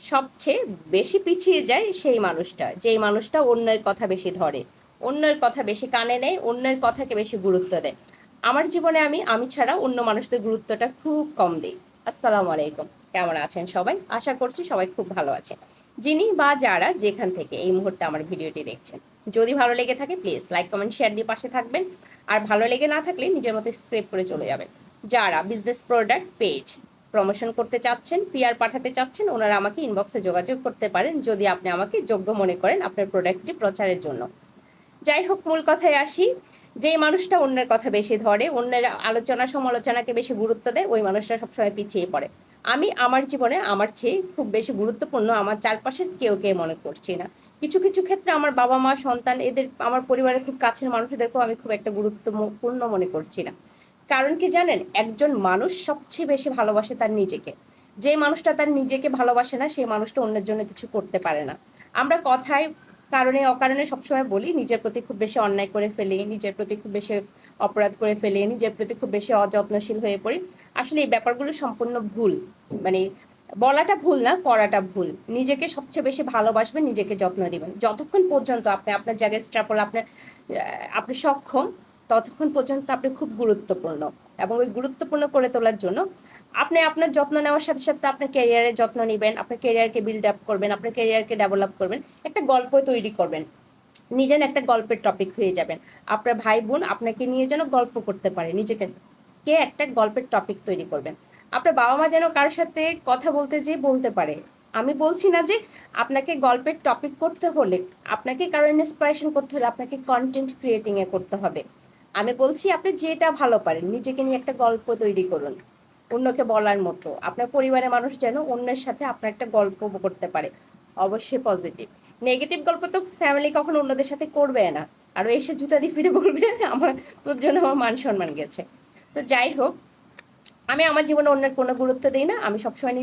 সবচেয়ে বেশি পিছিয়ে যায় সেই মানুষটা, যেই মানুষটা অন্যের কথা বেশি ধরে, অন্যের কথা বেশি কানে নেয়, অন্যের কথাকে বেশি গুরুত্ব দেয়। আমার জীবনে আমি ছাড়া অন্য মানুষদের গুরুত্বটা খুব কম দিই। আসসালামু আলাইকুম, কেমন আছেন সবাই? আশা করছি সবাই খুব ভালো আছেন। যিনি বা যারা যেখান থেকে এই মুহূর্তে আমার ভিডিওটি দেখছেন, যদি ভালো লেগে থাকে প্লিজ লাইক কমেন্ট শেয়ার দিয়ে পাশে থাকবেন। আর ভালো লেগে না থাকলে নিজের মতো স্ক্রিপ্ট করে চলে যাবেন। যারা বিজনেস প্রোডাক্ট পেজ প্রমোশন করতে চাচ্ছেন, পিআর পাঠাতে চাচ্ছেন, ওনারা আমাকে ইনবক্সে যোগাযোগ করতে পারেন যদি আপনি আমাকে যোগ্য মনে করেন আপনার প্রোডাক্টটি প্রচারের জন্য। যাই হোক, মূল কথায় আসি। যে মানুষটা অন্যের কথা বেশি ধরে, অন্যের আলোচনা সমালোচনাকে বেশি গুরুত্ব দেয়, ওই মানুষটা সবসময় পিছিয়ে পড়ে। আমি আমার জীবনে আমার চেয়ে খুব বেশি গুরুত্বপূর্ণ আমার চারপাশের কেউ মনে করছি না। কিছু কিছু ক্ষেত্রে আমার বাবা মা সন্তান এদের, আমার পরিবারের খুব কাছের মানুষদেরকেও আমি খুব একটা গুরুত্বপূর্ণ মনে করছি না। কারণ কি জানেন, একজন মানুষ সবচেয়ে বেশি ভালোবাসে তার নিজেকে। যে মানুষটা তার নিজেকে ভালোবাসে না, সেই মানুষটা অন্যের জন্য কিছু করতে পারে না। আমরা কথায় কারণে অকারণে সবসময় বলি নিজের প্রতি খুব বেশি অন্যায় করে ফেলি, নিজের প্রতি খুব বেশি অপরাধ করে ফেলি, নিজের প্রতি খুব বেশি অযত্নশীল হয়ে পড়ি। আসলে এই ব্যাপারগুলো সম্পূর্ণ ভুল। মানে বলাটা ভুল না, করাটা ভুল। নিজেকে সবচেয়ে বেশি ভালোবাসবেন, নিজেকে যত্ন দিবেন। যতক্ষণ পর্যন্ত আপনি আপনার জায়গায় স্টেবল, আপনি সক্ষম, ততক্ষণ পর্যন্ত আপনি খুব গুরুত্বপূর্ণ। এবং ওই গুরুত্বপূর্ণ করে তোলার জন্য আপনি আপনার যত্ন নেওয়ার সাথে সাথে আপনার ক্যারিয়ারের যত্ন নেবেন, আপনার ক্যারিয়ারকে বিল্ড আপ করবেন, আপনার ক্যারিয়ারকে ডেভেলপ করবেন, একটা গল্প তৈরি করবেন, নিজের একটা গল্পের টপিক হয়ে যাবেন। আপনার ভাই বোন আপনাকে নিয়ে যেন গল্প করতে পারে, নিজেকে কে একটা গল্পের টপিক তৈরি করবেন। আপনার বাবা মা যেন কারোর সাথে কথা বলতে যেয়ে বলতে পারে। আমি বলছি না যে আপনাকে গল্পের টপিক করতে হলে, আপনাকে কারো ইন্সপিরেশন করতে হলে আপনাকে কন্টেন্ট ক্রিয়েটিংয়ে করতে হবে। আমি বলছি আপনি যেটা ভালো পারেন নিজেকে নিয়ে একটা গল্প তৈরি করুন, অন্যকে বলার মতো। আপনার পরিবারের মানুষ যেন অন্যের সাথে আপনার একটা গল্প করতে পারে, অবশ্যই পজিটিভ। নেগেটিভ গল্প তো ফ্যামিলি কখনো অন্যদের সাথে করবে না। আর এসে জুতা দিয়ে ফিরে বলবে আমার, তোর জন্য আমার মান সম্মান গেছে। তো যাই হোক, আমি আমার জীবনে অন্যের কোনো গুরুত্ব দিই না। আমি সবসময়